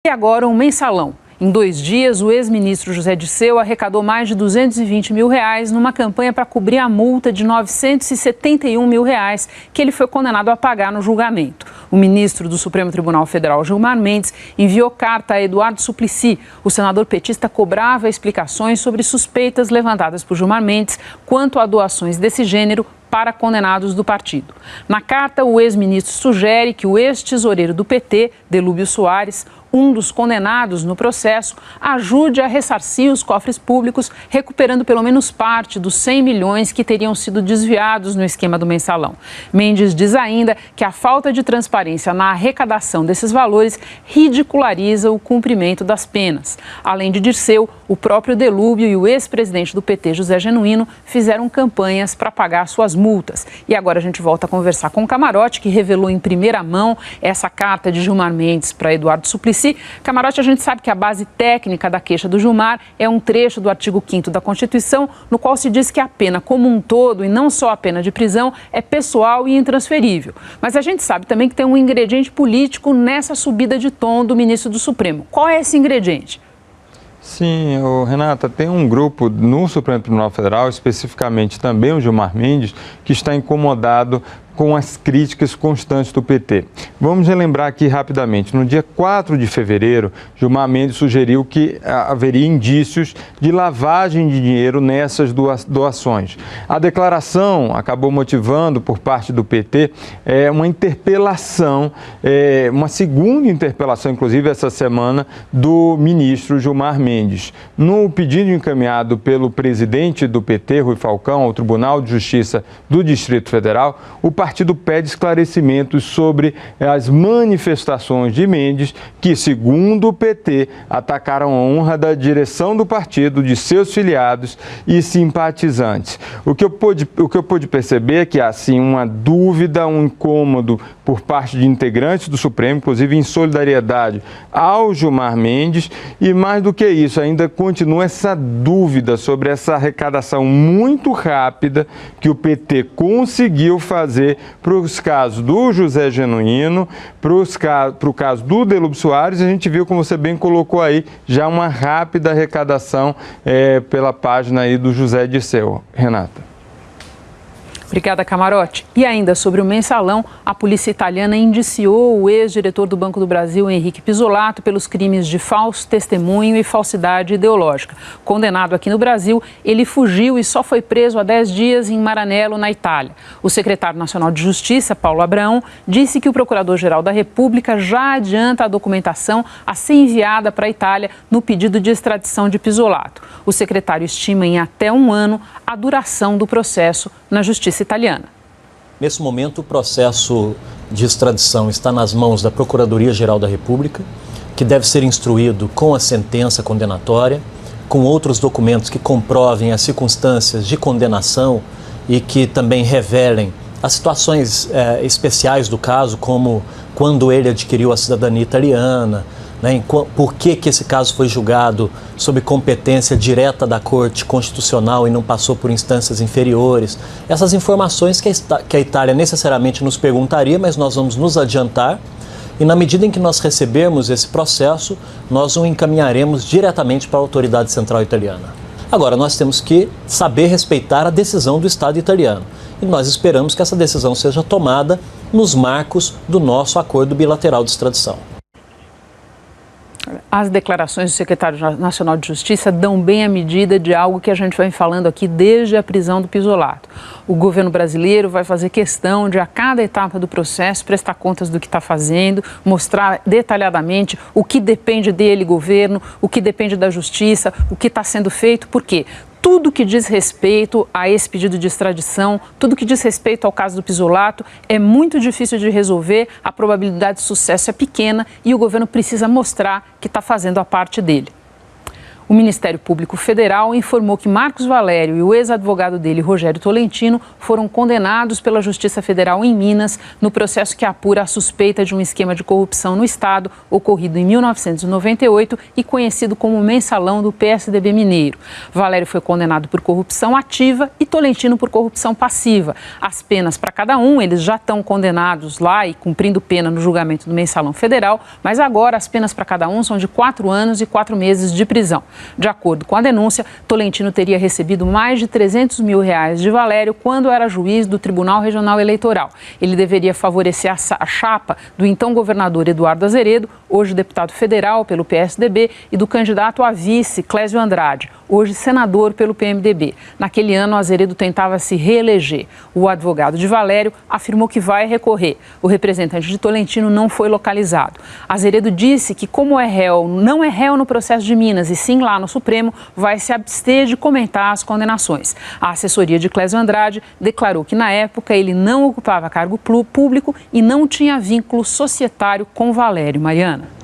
E agora um mensalão. Em 2 dias, o ex-ministro José Dirceu arrecadou mais de R$220 mil numa campanha para cobrir a multa de R$971 mil que ele foi condenado a pagar no julgamento. O ministro do Supremo Tribunal Federal, Gilmar Mendes, enviou carta a Eduardo Suplicy. O senador petista cobrava explicações sobre suspeitas levantadas por Gilmar Mendes quanto a doações desse gênero para condenados do partido. Na carta, o ex-ministro sugere que o ex-tesoureiro do PT, Delúbio Soares, um dos condenados no processo, ajude a ressarcir os cofres públicos, recuperando pelo menos parte dos 100 milhões que teriam sido desviados no esquema do mensalão. Mendes diz ainda que a falta de transparência na arrecadação desses valores ridiculariza o cumprimento das penas. Além de Dirceu, o próprio Delúbio e o ex-presidente do PT, José Genuíno, fizeram campanhas para pagar suas multas. E agora a gente volta a conversar com o Camarote, que revelou em primeira mão essa carta de Gilmar Mendes para Eduardo Suplicy. Camarote, a gente sabe que a base técnica da queixa do Gilmar é um trecho do artigo 5º da Constituição, no qual se diz que a pena como um todo, e não só a pena de prisão, é pessoal e intransferível. Mas a gente sabe também que tem um ingrediente político nessa subida de tom do ministro do Supremo. Qual é esse ingrediente? Sim, Renata, tem um grupo no Supremo Tribunal Federal, especificamente também o Gilmar Mendes, que está incomodado com as críticas constantes do PT. Vamos relembrar aqui rapidamente. No dia 4 de fevereiro, Gilmar Mendes sugeriu que haveria indícios de lavagem de dinheiro nessas doações. A declaração acabou motivando, por parte do PT, uma interpelação, uma segunda interpelação, inclusive essa semana, do ministro Gilmar Mendes. No pedido encaminhado pelo presidente do PT, Rui Falcão, ao Tribunal de Justiça do Distrito Federal, o partido pede esclarecimentos sobre as manifestações de Mendes, que, segundo o PT, atacaram a honra da direção do partido, de seus filiados e simpatizantes. O que eu pude perceber é que há, sim, uma dúvida, um incômodo por parte de integrantes do Supremo, inclusive em solidariedade ao Gilmar Mendes, e mais do que isso, ainda continua essa dúvida sobre essa arrecadação muito rápida que o PT conseguiu fazer para os casos do José Genuíno, para o caso do Delúbio Soares. A gente viu, como você bem colocou aí, já uma rápida arrecadação pela página aí do José Dirceu. Renata. Obrigada, Camarote. E ainda sobre o mensalão, a polícia italiana indiciou o ex-diretor do Banco do Brasil, Henrique Pisolato, pelos crimes de falso testemunho e falsidade ideológica. Condenado aqui no Brasil, ele fugiu e só foi preso há 10 dias em Maranello, na Itália. O secretário nacional de Justiça, Paulo Abraão, disse que o procurador-geral da República já adianta a documentação a ser enviada para a Itália no pedido de extradição de Pisolato. O secretário estima em até 1 ano a duração do processo na Justiça italiana. Nesse momento, o processo de extradição está nas mãos da Procuradoria-Geral da República, que deve ser instruído com a sentença condenatória, com outros documentos que comprovem as circunstâncias de condenação e que também revelem as situações especiais do caso, como quando ele adquiriu a cidadania italiana, né, por que esse caso foi julgado sob competência direta da Corte Constitucional e não passou por instâncias inferiores. Essas informações que a Itália necessariamente nos perguntaria, mas nós vamos nos adiantar e, na medida em que nós recebermos esse processo, nós o encaminharemos diretamente para a autoridade central italiana. Agora, nós temos que saber respeitar a decisão do Estado italiano e nós esperamos que essa decisão seja tomada nos marcos do nosso acordo bilateral de extradição. As declarações do secretário nacional de Justiça dão bem a medida de algo que a gente vem falando aqui desde a prisão do Pisolato. O governo brasileiro vai fazer questão de, a cada etapa do processo, prestar contas do que está fazendo, mostrar detalhadamente o que depende dele, governo, o que depende da Justiça, o que está sendo feito. Por quê? Tudo que diz respeito a esse pedido de extradição, tudo que diz respeito ao caso do Pisolato, é muito difícil de resolver, a probabilidade de sucesso é pequena e o governo precisa mostrar que está fazendo a parte dele. O Ministério Público Federal informou que Marcos Valério e o ex-advogado dele, Rogério Tolentino, foram condenados pela Justiça Federal em Minas no processo que apura a suspeita de um esquema de corrupção no Estado ocorrido em 1998 e conhecido como Mensalão do PSDB mineiro. Valério foi condenado por corrupção ativa e Tolentino por corrupção passiva. As penas para cada um, eles já estão condenados lá e cumprindo pena no julgamento do Mensalão Federal, mas agora as penas para cada um são de 4 anos e 4 meses de prisão. De acordo com a denúncia, Tolentino teria recebido mais de R$300 mil de Valério quando era juiz do Tribunal Regional Eleitoral. Ele deveria favorecer a chapa do então governador Eduardo Azeredo, hoje deputado federal pelo PSDB, e do candidato a vice, Clésio Andrade, hoje senador pelo PMDB. Naquele ano, Azeredo tentava se reeleger. O advogado de Valério afirmou que vai recorrer. O representante de Tolentino não foi localizado. Azeredo disse que, como não é réu no processo de Minas e sim lá no Supremo, vai se abster de comentar as condenações. A assessoria de Clésio Andrade declarou que, na época, ele não ocupava cargo público e não tinha vínculo societário com Valério. Mariana.